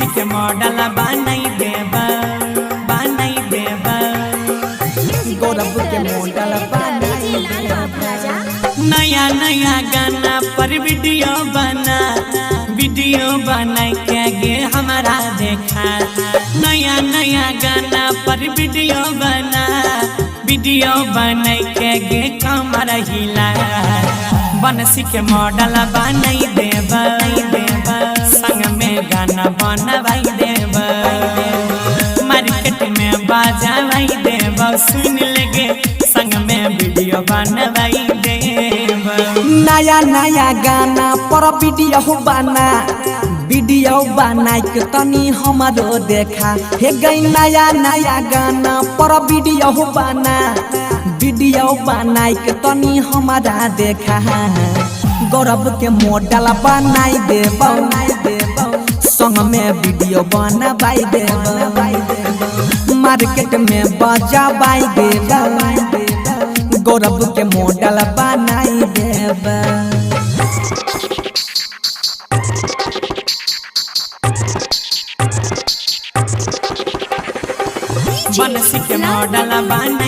बनसी के मॉडल बनाई देबा गौरव के मॉडल बनाई देबा। नया नया गाना पर वीडियो बना के गे हमारा देखा। नया नया गाना पर वीडियो बना के गे कमर हिला। बनसी के मॉडल बनाई देबा संग में गाना बनवाई देबा। मार्केट में बाजावाई देबा सुन लगे संग में वीडियो बनवाई देबा। नया नया गाना पर वीडियो बना के तनी हमारो देखा। हे गई नया नया गाना पर वीडियो बना के तनी हमारा देखा। गौरव के मॉडल बनाई देबा संग में वीडियो बनवाई देबा। मार्केट में बजावाई देबा गौरव के मॉडल बनाई देबा। बनसी के मॉडल बनाई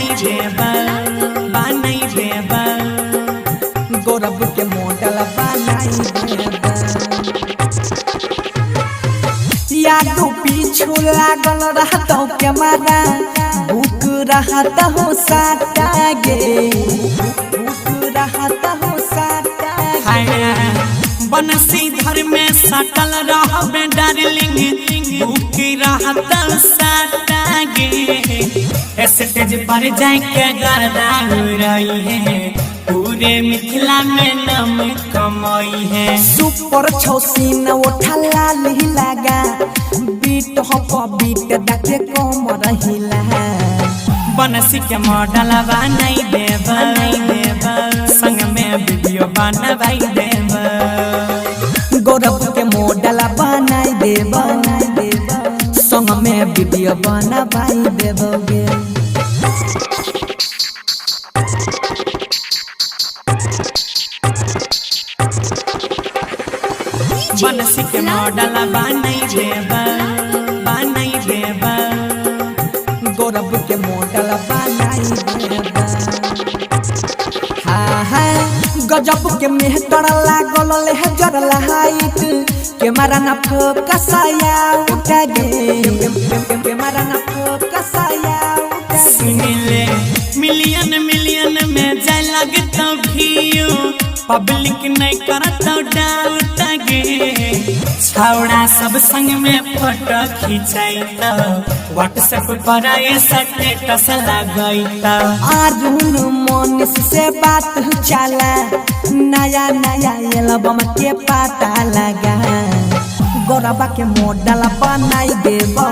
देबा गौरव के मॉडल बनाई देबा। यादो पीछू लागल रहत के मारा बुक रहत हो साटा गे बनसी घर में सटल रहबे डार्लिंग बुक रहत साटा गे। स्टेज पर जाके गर्दा रही है पूरे मिथिला में नाम कमाई है। सुपर छौसीन उठा लाली लगा बीट डाके कमर हिला। बनसी के मॉडल बनाई देबा संग में वीडियो बनवाई देबा। गौरव के मॉडल बनाई देबा संग में वीडियो बनवाई देबोगे। बनसी के मॉडल बनाई देबा गौरव के मॉडल बनाई देबा। हाँ गजब के मेहतर लागल लेहजर लाइट के मारा न फोकसाया उठा गे के मारा न फोकसाया सुनिले मिलियन में जाय लगता भियो पब्लिक नहीं करता डाउट गे। छौड़ा सब संग में फोटो खिंचाइता व्हाट्सएप पर स्टेटस लगाइता। अरुण मनीष से बात चला नया एल्बम के पता लगा। गौरव के मॉडल बनाई देबा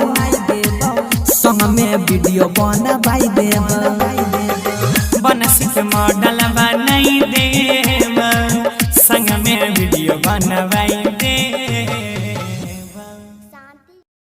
संग में वीडियो बनवाई देबा। बनसी के मॉडल बनाई देबा संग में वीडियो बनवाई